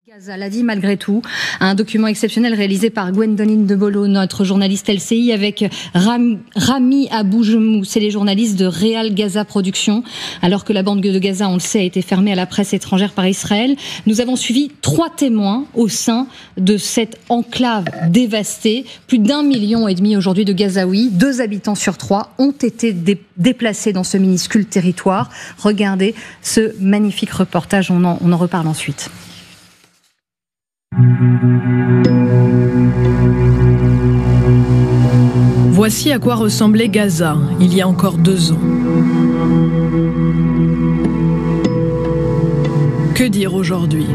Gaza l'a dit malgré tout, un document exceptionnel réalisé par Gwendoline Debolo, notre journaliste LCI, avec Rami Aboujemou, c'est les journalistes de Real Gaza Productions. Alors que la bande de Gaza, on le sait, a été fermée à la presse étrangère par Israël, nous avons suivi 3 témoins au sein de cette enclave dévastée. Plus d'1,5 million aujourd'hui de Gazaouis, 2 habitants sur 3 ont été déplacés dans ce minuscule territoire. Regardez ce magnifique reportage, on en reparle ensuite. Voici à quoi ressemblait Gaza il y a encore 2 ans. Que dire aujourd'hui ?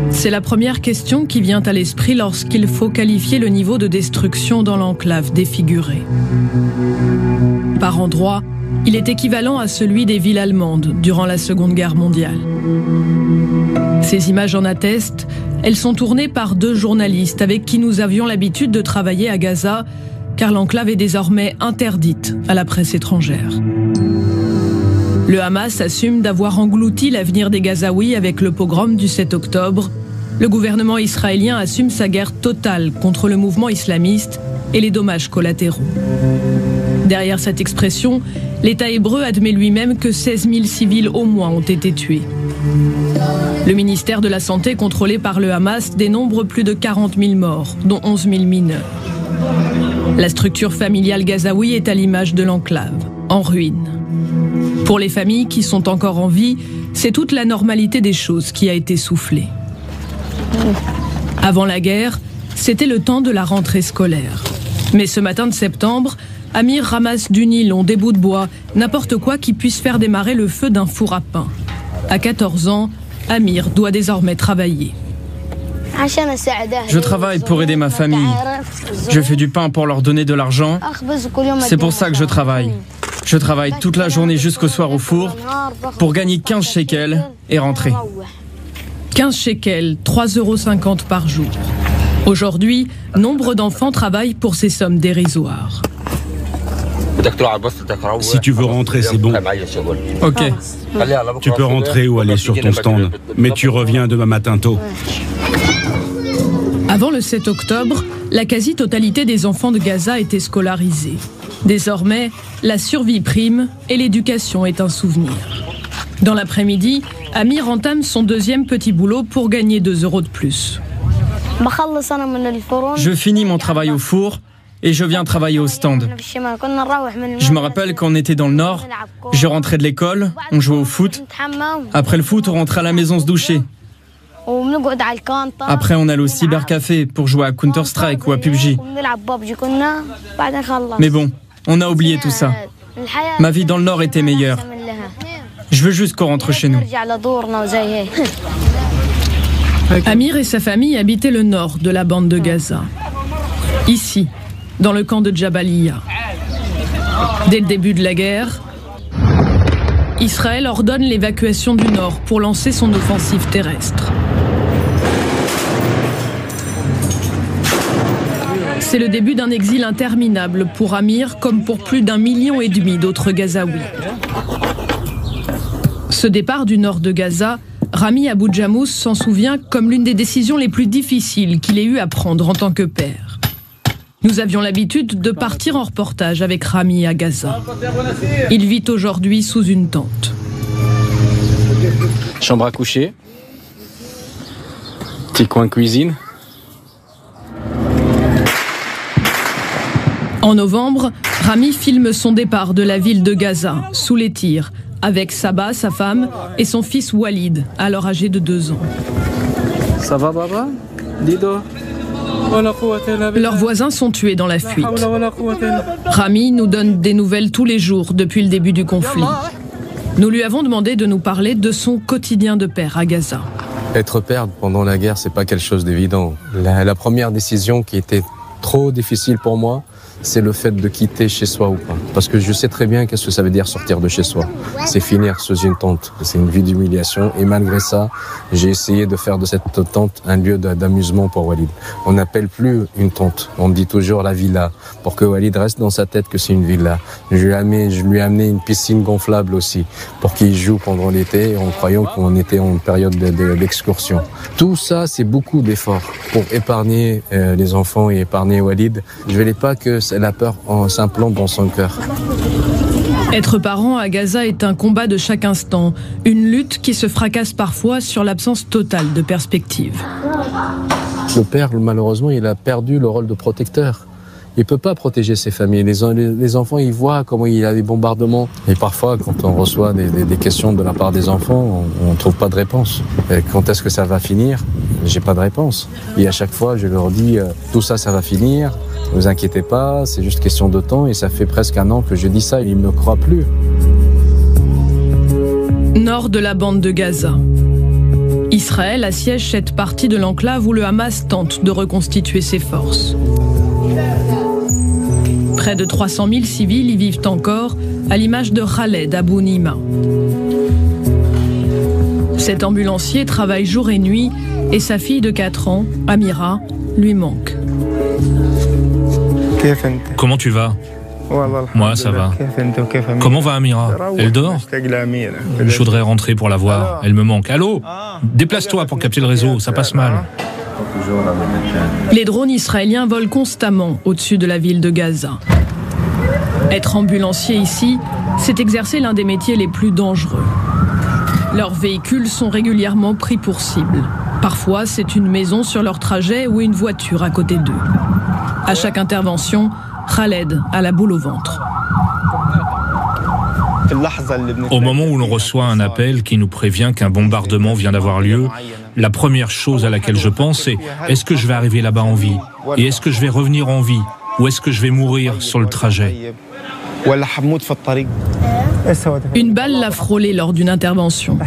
C'est la première question qui vient à l'esprit lorsqu'il faut qualifier le niveau de destruction dans l'enclave défigurée. Par endroits, il est équivalent à celui des villes allemandes durant la Seconde Guerre mondiale. Ces images en attestent, elles sont tournées par 2 journalistes avec qui nous avions l'habitude de travailler à Gaza, car l'enclave est désormais interdite à la presse étrangère. Le Hamas assume d'avoir englouti l'avenir des Gazaouis avec le pogrom du 7 octobre. Le gouvernement israélien assume sa guerre totale contre le mouvement islamiste et les dommages collatéraux. Derrière cette expression, l'État hébreu admet lui-même que 16 000 civils au moins ont été tués. Le ministère de la Santé, contrôlé par le Hamas, dénombre plus de 40 000 morts, dont 11 000 mineurs. La structure familiale gazaoui est à l'image de l'enclave, en ruine. Pour les familles qui sont encore en vie, c'est toute la normalité des choses qui a été soufflée. Avant la guerre, c'était le temps de la rentrée scolaire. Mais ce matin de septembre, Amir ramasse du nylon, des bouts de bois, n'importe quoi qui puisse faire démarrer le feu d'un four à pain. À 14 ans, Amir doit désormais travailler. Je travaille pour aider ma famille. Je fais du pain pour leur donner de l'argent. C'est pour ça que je travaille. Je travaille toute la journée jusqu'au soir au four pour gagner 15 shekels et rentrer. 15 shekels, 3,50 € par jour. Aujourd'hui, nombre d'enfants travaillent pour ces sommes dérisoires. Si tu veux rentrer, c'est bon. Ok. Tu peux rentrer ou aller sur ton stand, mais tu reviens demain matin tôt. Avant le 7 octobre, la quasi-totalité des enfants de Gaza étaient scolarisés. Désormais, la survie prime et l'éducation est un souvenir. Dans l'après-midi, Amir entame son 2e petit boulot pour gagner 2 € de plus. Je finis mon travail au four et je viens travailler au stand. Je me rappelle quand on était dans le nord, je rentrais de l'école, on jouait au foot. Après le foot, on rentrait à la maison se doucher. Après, on allait au cybercafé pour jouer à Counter-Strike ou à PUBG. Mais bon, on a oublié tout ça. Ma vie dans le nord était meilleure. Je veux juste qu'on rentre chez nous. Amir et sa famille habitaient le nord de la bande de Gaza. Ici, dans le camp de Jabalia. Dès le début de la guerre, Israël ordonne l'évacuation du nord pour lancer son offensive terrestre. C'est le début d'un exil interminable pour Amir comme pour plus d'1,5 million d'autres Gazaouis. Ce départ du nord de Gaza, Rami Aboujemou s'en souvient comme l'une des décisions les plus difficiles qu'il ait eu à prendre en tant que père. Nous avions l'habitude de partir en reportage avec Rami à Gaza. Il vit aujourd'hui sous une tente. Chambre à coucher. Petit coin cuisine. En novembre, Rami filme son départ de la ville de Gaza, sous les tirs, avec Saba, sa femme, et son fils Walid, alors âgé de 2 ans. Ça va, Baba? Dido. Leurs voisins sont tués dans la fuite. Rami nous donne des nouvelles tous les jours depuis le début du conflit. Nous lui avons demandé de nous parler de son quotidien de père à Gaza. Être père pendant la guerre, c'est pas quelque chose d'évident. La première décision qui était trop difficile pour moi, c'est le fait de quitter chez soi ou pas. Parce que je sais très bien qu'est-ce que ça veut dire sortir de chez soi. C'est finir sous une tente. C'est une vie d'humiliation. Et malgré ça, j'ai essayé de faire de cette tente un lieu d'amusement pour Walid. On n'appelle plus une tente. On dit toujours la villa. Pour que Walid reste dans sa tête que c'est une villa. Je lui ai amené une piscine gonflable aussi. Pour qu'il joue pendant l'été en croyant qu'on était en période d'excursion. Tout ça, c'est beaucoup d'efforts pour épargner les enfants et épargner Walid. Je ne voulais pas que la peur s'implante dans son cœur. Être parent à Gaza est un combat de chaque instant, une lutte qui se fracasse parfois sur l'absence totale de perspective. Le père, malheureusement, il a perdu le rôle de protecteur. Il ne peut pas protéger ses familles. Les enfants, ils voient comment il y a des bombardements. Et parfois, quand on reçoit des questions de la part des enfants, on ne trouve pas de réponse. Et quand est-ce que ça va finir? J'ai pas de réponse. Et à chaque fois, je leur dis, tout ça, ça va finir. Ne vous inquiétez pas, c'est juste question de temps. Et ça fait presque 1 an que je dis ça et ils ne me croient plus. Nord de la bande de Gaza. Israël assiège cette partie de l'enclave où le Hamas tente de reconstituer ses forces. Près de 300 000 civils y vivent encore, à l'image de Khaled Abou Nima. Cet ambulancier travaille jour et nuit et sa fille de 4 ans, Amira, lui manque. Comment tu vas? Moi, ça va. Comment va Amira? Elle dort? Je voudrais rentrer pour la voir. Elle me manque. Allô? Déplace-toi pour capter le réseau, ça passe mal. Les drones israéliens volent constamment au-dessus de la ville de Gaza. Être ambulancier ici, c'est exercer l'un des métiers les plus dangereux. Leurs véhicules sont régulièrement pris pour cible. Parfois, c'est une maison sur leur trajet ou une voiture à côté d'eux. À chaque intervention, Khaled a la boule au ventre. Au moment où l'on reçoit un appel qui nous prévient qu'un bombardement vient d'avoir lieu, la première chose à laquelle je pense, c'est est-ce que je vais arriver là-bas en vie? Et est-ce que je vais revenir en vie? Ou est-ce que je vais mourir sur le trajet? Une balle l'a frôlé lors d'une intervention.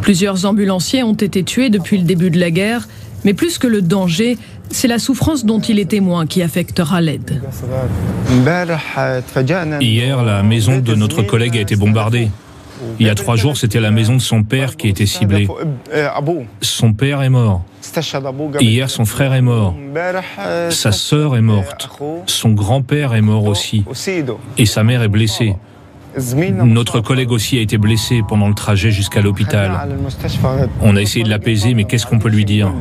Plusieurs ambulanciers ont été tués depuis le début de la guerre, mais plus que le danger, c'est la souffrance dont il est témoin qui affecte Khaled. Hier, la maison de notre collègue a été bombardée. Il y a 3 jours, c'était la maison de son père qui a été ciblée. Son père est mort. Hier, son frère est mort. Sa sœur est morte. Son grand-père est mort aussi. Et sa mère est blessée. Notre collègue aussi a été blessé pendant le trajet jusqu'à l'hôpital. On a essayé de l'apaiser, mais qu'est-ce qu'on peut lui dire?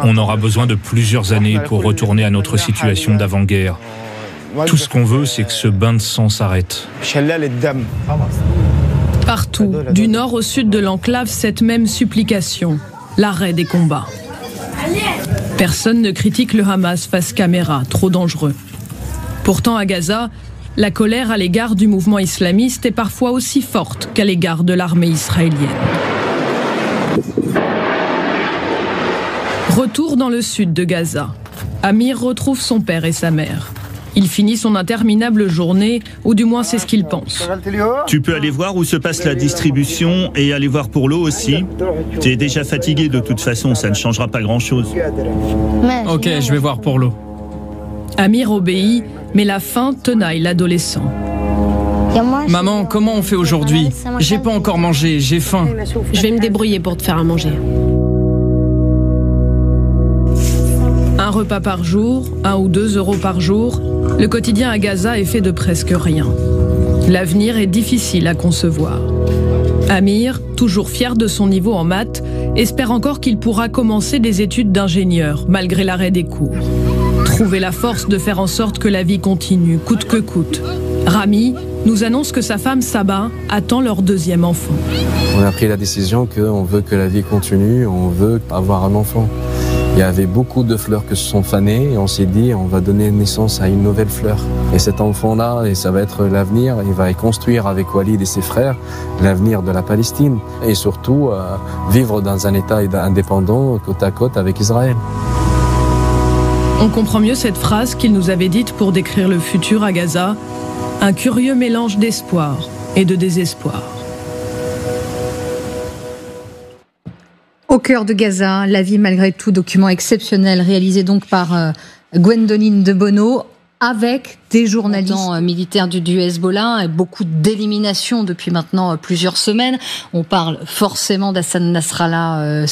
On aura besoin de plusieurs années pour retourner à notre situation d'avant-guerre. Tout ce qu'on veut, c'est que ce bain de sang s'arrête. Partout, du nord au sud de l'enclave, cette même supplication, l'arrêt des combats. Personne ne critique le Hamas face caméra, trop dangereux. Pourtant, à Gaza, la colère à l'égard du mouvement islamiste est parfois aussi forte qu'à l'égard de l'armée israélienne. Retour dans le sud de Gaza. Amir retrouve son père et sa mère. Il finit son interminable journée, ou du moins c'est ce qu'il pense. Tu peux aller voir où se passe la distribution et aller voir pour l'eau aussi. Tu es déjà fatigué de toute façon, ça ne changera pas grand-chose. Ok, je vais voir pour l'eau. Amir obéit, mais la faim tenaille l'adolescent. Maman, comment on fait aujourd'hui? J'ai pas encore mangé, j'ai faim. Je vais me débrouiller pour te faire à manger. Un repas par jour, 1 ou 2 euros par jour, le quotidien à Gaza est fait de presque rien. L'avenir est difficile à concevoir. Amir, toujours fier de son niveau en maths, espère encore qu'il pourra commencer des études d'ingénieur, malgré l'arrêt des cours. Trouver la force de faire en sorte que la vie continue, coûte que coûte. Rami nous annonce que sa femme Saba attend leur 2e enfant. On a pris la décision qu'on veut que la vie continue, on veut avoir un enfant. Il y avait beaucoup de fleurs qui se sont fanées et on s'est dit on va donner naissance à une nouvelle fleur. Et cet enfant-là, et ça va être l'avenir, il va construire avec Walid et ses frères l'avenir de la Palestine. Et surtout vivre dans un État indépendant côte à côte avec Israël. On comprend mieux cette phrase qu'il nous avait dite pour décrire le futur à Gaza, un curieux mélange d'espoir et de désespoir. Au cœur de Gaza, la vie malgré tout, document exceptionnel réalisé donc par Gwendoline de Bono, avec des journalistes militaires du Hezbollah et beaucoup d'éliminations depuis maintenant plusieurs semaines. On parle forcément d'Hassan Nasrallah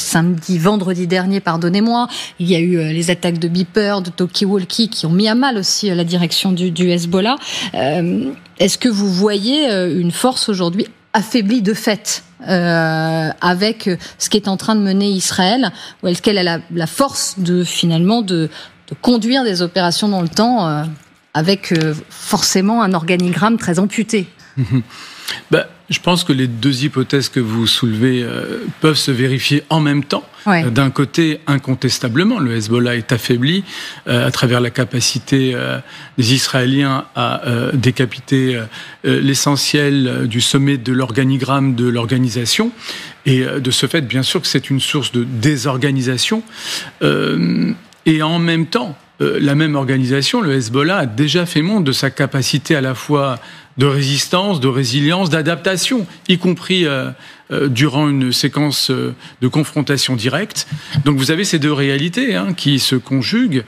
vendredi dernier, pardonnez-moi. Il y a eu les attaques de beepers, de talkie-walkie qui ont mis à mal aussi la direction du Hezbollah. Est-ce que vous voyez une force aujourd'hui affaiblie de fait avec ce qui est en train de mener Israël, ou est-ce qu'elle a la force de conduire des opérations dans le temps avec forcément un organigramme très amputé? Je pense que les deux hypothèses que vous soulevez peuvent se vérifier en même temps. Ouais. D'un côté, incontestablement, le Hezbollah est affaibli à travers la capacité des Israéliens à décapiter l'essentiel du sommet de l'organigramme de l'organisation. Et de ce fait, bien sûr que c'est une source de désorganisation. Et en même temps, la même organisation, le Hezbollah, a déjà fait montre de sa capacité à la fois de résistance, de résilience, d'adaptation, y compris durant une séquence de confrontation directe. Donc vous avez ces deux réalités qui se conjuguent.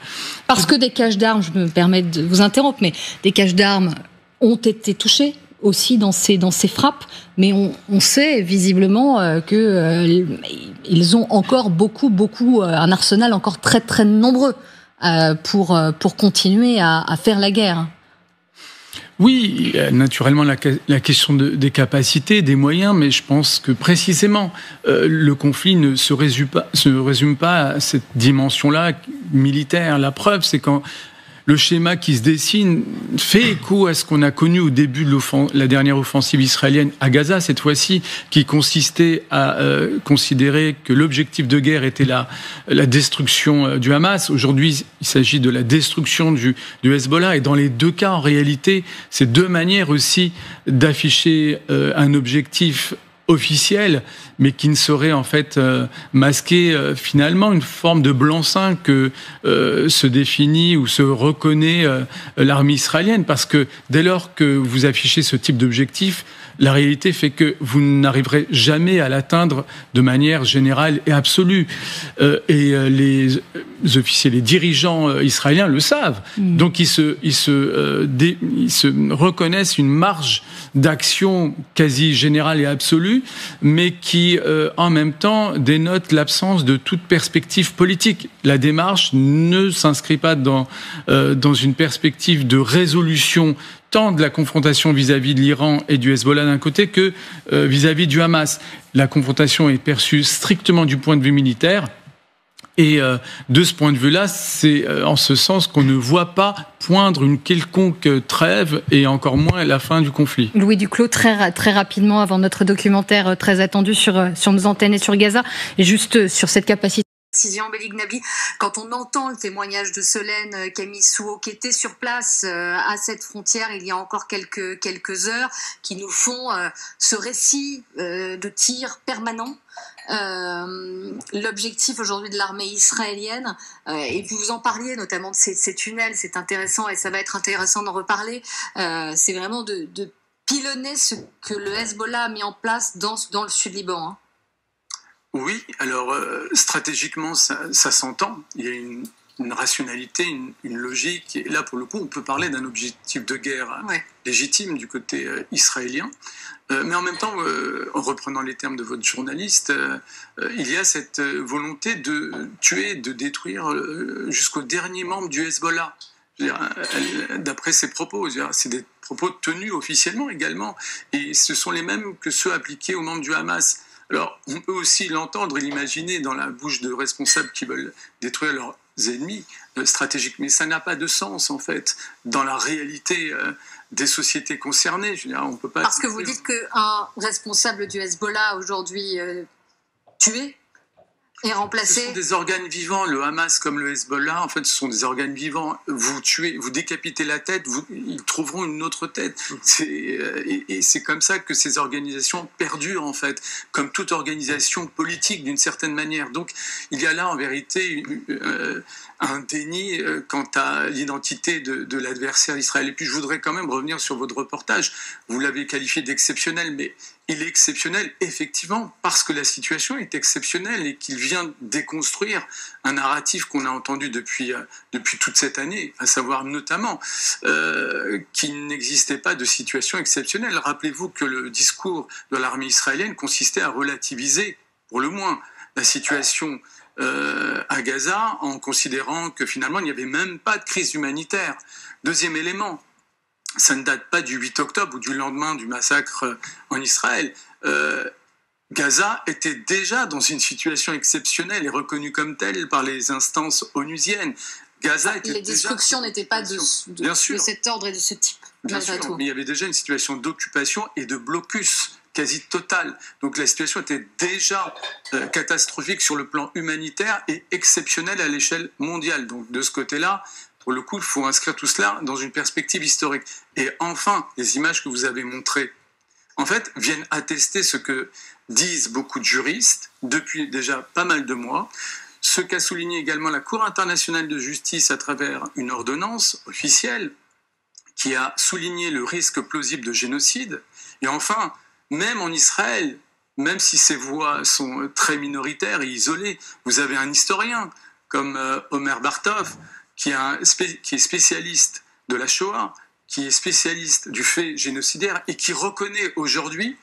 Parce que des caches d'armes, je me permets de vous interrompre, mais des caches d'armes ont été touchées aussi dans ces frappes, mais on sait visiblement qu'ils ont encore beaucoup un arsenal encore très très nombreux pour continuer à faire la guerre. Oui, naturellement la question des capacités, des moyens, mais je pense que précisément le conflit ne se résume pas à cette dimension-là militaire. La preuve, c'est quand le schéma qui se dessine fait écho à ce qu'on a connu au début de la dernière offensive israélienne à Gaza, cette fois-ci, qui consistait à considérer que l'objectif de guerre était la destruction du Hamas. Aujourd'hui, il s'agit de la destruction du Hezbollah. Et dans les deux cas, en réalité, c'est deux manières aussi d'afficher un objectif officiel, mais qui ne saurait en fait masquer finalement une forme de blanc-seing que se définit ou se reconnaît l'armée israélienne, parce que dès lors que vous affichez ce type d'objectif, la réalité fait que vous n'arriverez jamais à l'atteindre de manière générale et absolue. Et les officiers, les dirigeants israéliens le savent. Donc ils se reconnaissent une marge d'action quasi générale et absolue, mais qui en même temps dénote l'absence de toute perspective politique. La démarche ne s'inscrit pas dans une perspective de résolution tant de la confrontation vis-à-vis de l'Iran et du Hezbollah d'un côté que vis-à-vis du Hamas. La confrontation est perçue strictement du point de vue militaire. Et de ce point de vue-là, c'est en ce sens qu'on ne voit pas poindre une quelconque trêve et encore moins la fin du conflit. Louis Duclos, très rapidement, avant notre documentaire très attendu sur nos antennes et sur Gaza, et juste sur cette capacité. Belignabi, quand on entend le témoignage de Solène Camissou, qui était sur place à cette frontière il y a encore quelques heures, qui nous font ce récit de tirs permanents. L'objectif aujourd'hui de l'armée israélienne, et vous en parliez notamment de ces tunnels, c'est intéressant et ça va être intéressant d'en reparler, c'est vraiment de pilonner ce que le Hezbollah a mis en place dans le Sud-Liban. Oui, alors stratégiquement ça s'entend, il y a une rationalité, une logique, et là pour le coup on peut parler d'un objectif de guerre légitime du côté israélien, mais en même temps, en reprenant les termes de votre journaliste, il y a cette volonté de tuer, de détruire jusqu'au dernier membre du Hezbollah. D'après ses propos, c'est des propos tenus officiellement également, et ce sont les mêmes que ceux appliqués aux membres du Hamas. Alors, on peut aussi l'entendre et l'imaginer dans la bouche de responsables qui veulent détruire leurs ennemis stratégiques, mais ça n'a pas de sens, en fait, dans la réalité des sociétés concernées. Je veux dire, on peut pas... Parce que vous dites qu'un responsable du Hezbollah, aujourd'hui tué, est remplacé... Ce sont des organes vivants, le Hamas comme le Hezbollah, en fait, ce sont des organes vivants. Vous tuez, vous décapitez la tête, ils trouveront une autre tête. Et c'est comme ça que ces organisations perdurent, en fait, comme toute organisation politique, d'une certaine manière. Donc, il y a là, en vérité, un déni quant à l'identité de l'adversaire d'Israël. Et puis, je voudrais quand même revenir sur votre reportage. Vous l'avez qualifié d'exceptionnel, mais il est exceptionnel, effectivement, parce que la situation est exceptionnelle et qu'il vient déconstruire un narratif qu'on a entendu depuis toute cette année, à savoir notamment qu'il n'existait pas de situation exceptionnelle. Rappelez-vous que le discours de l'armée israélienne consistait à relativiser, pour le moins, la situation à Gaza, en considérant que finalement, il n'y avait même pas de crise humanitaire. Deuxième élément, ça ne date pas du 8 octobre ou du lendemain du massacre en Israël. Gaza était déjà dans une situation exceptionnelle et reconnue comme telle par les instances onusiennes. Les destructions n'étaient pas de cet ordre et de ce type. Bien sûr, mais il y avait déjà une situation d'occupation et de blocus quasi total. Donc la situation était déjà catastrophique sur le plan humanitaire et exceptionnelle à l'échelle mondiale. Donc de ce côté-là, pour le coup, il faut inscrire tout cela dans une perspective historique. Et enfin, les images que vous avez montrées, en fait, viennent attester ce que disent beaucoup de juristes depuis déjà pas mal de mois, ce qu'a souligné également la Cour internationale de justice à travers une ordonnance officielle qui a souligné le risque plausible de génocide. Et enfin, même en Israël, même si ces voix sont très minoritaires et isolées, vous avez un historien comme Omer Bartov, qui est spécialiste de la Shoah, qui est spécialiste du fait génocidaire et qui reconnaît aujourd'hui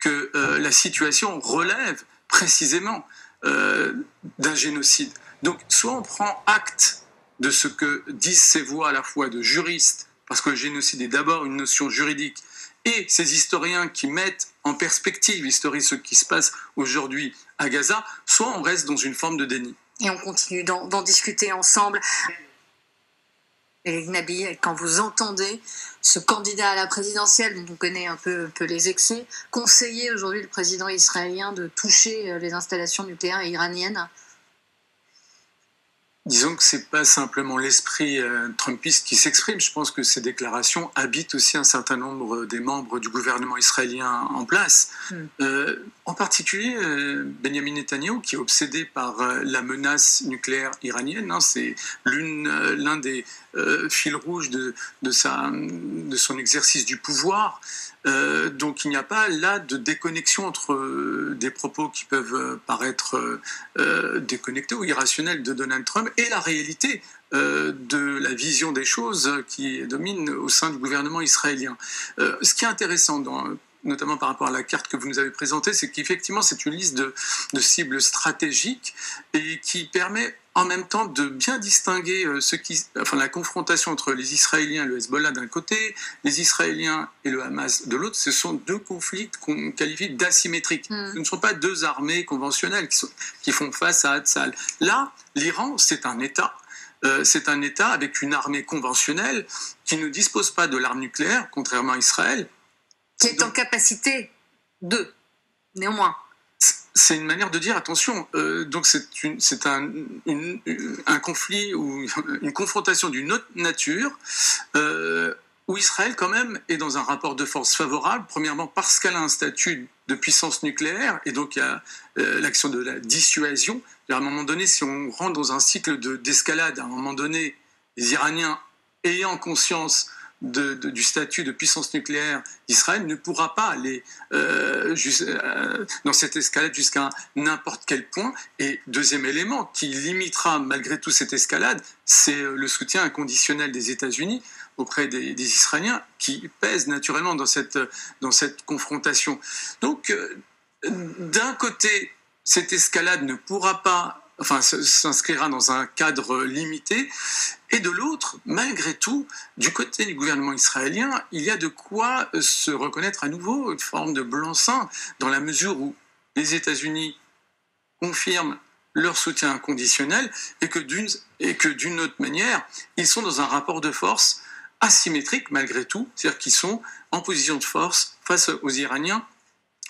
que la situation relève précisément d'un génocide. Donc, soit on prend acte de ce que disent ces voix à la fois de juristes, parce que le génocide est d'abord une notion juridique, et ces historiens qui mettent en perspective historique ce qui se passe aujourd'hui à Gaza, soit on reste dans une forme de déni. Et on continue d'en discuter ensemble. Et Nabi, quand vous entendez ce candidat à la présidentielle, dont on connaît un peu les excès, conseiller aujourd'hui le président israélien de toucher les installations nucléaires iraniennes? Disons que c'est pas simplement l'esprit trumpiste qui s'exprime. Je pense que ces déclarations habitent aussi un certain nombre des membres du gouvernement israélien en place. En particulier, Benjamin Netanyahou, qui est obsédé par la menace nucléaire iranienne. C'est l'un des fils rouges de son exercice du pouvoir. Donc il n'y a pas là de déconnexion entre des propos qui peuvent paraître déconnectés ou irrationnels de Donald Trump et la réalité de la vision des choses qui domine au sein du gouvernement israélien. Ce qui est intéressant notamment par rapport à la carte que vous nous avez présentée, c'est qu'effectivement c'est une liste de cibles stratégiques et qui permet en même temps de bien distinguer la confrontation entre les Israéliens et le Hezbollah d'un côté, les Israéliens et le Hamas de l'autre. Ce sont deux conflits qu'on qualifie d'asymétriques. Ce ne sont pas deux armées conventionnelles qui font face à Tzal. Là, l'Iran, c'est un État. C'est un État avec une armée conventionnelle qui ne dispose pas de l'arme nucléaire, contrairement à Israël. Qui est en capacité néanmoins. C'est une manière de dire attention. Donc c'est un conflit ou une confrontation d'une autre nature où Israël quand même est dans un rapport de force favorable. Premièrement parce qu'elle a un statut de puissance nucléaire et donc il y a l'action de la dissuasion. À un moment donné, si on rentre dans un cycle d'escalade, à un moment donné, les Iraniens ayant conscience du statut de puissance nucléaire d'Israël ne pourra pas aller dans cette escalade jusqu'à n'importe quel point. Et deuxième élément qui limitera malgré tout cette escalade, c'est le soutien inconditionnel des États-Unis auprès des Israéliens qui pèsent naturellement dans cette confrontation. Donc, d'un côté, cette escalade ne pourra pas s'inscrira dans un cadre limité, et de l'autre, malgré tout, du côté du gouvernement israélien, il y a de quoi se reconnaître à nouveau une forme de blanc-seing, dans la mesure où les États-Unis confirment leur soutien inconditionnel, et que d'une autre manière, ils sont dans un rapport de force asymétrique malgré tout, c'est-à-dire qu'ils sont en position de force face aux Iraniens.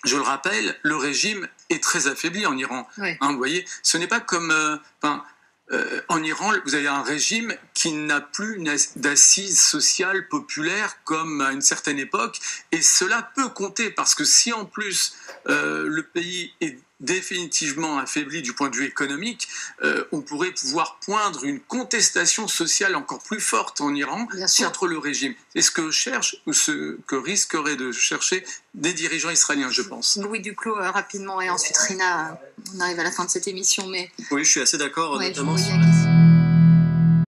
Je le rappelle, le régime est très affaibli en Iran. Oui. Vous voyez, ce n'est pas comme... en Iran, vous avez un régime qui n'a plus d'assises sociales populaires comme à une certaine époque, et cela peut compter, parce que si en plus le pays est définitivement affaibli du point de vue économique, on pourrait pouvoir poindre une contestation sociale encore plus forte en Iran contre le régime. C'est ce que cherche ou ce que risqueraient de chercher des dirigeants israéliens, je pense. Louis Duclos, rapidement, et ensuite Rina, on arrive à la fin de cette émission. Mais... Oui, je suis assez d'accord. Ouais, notamment.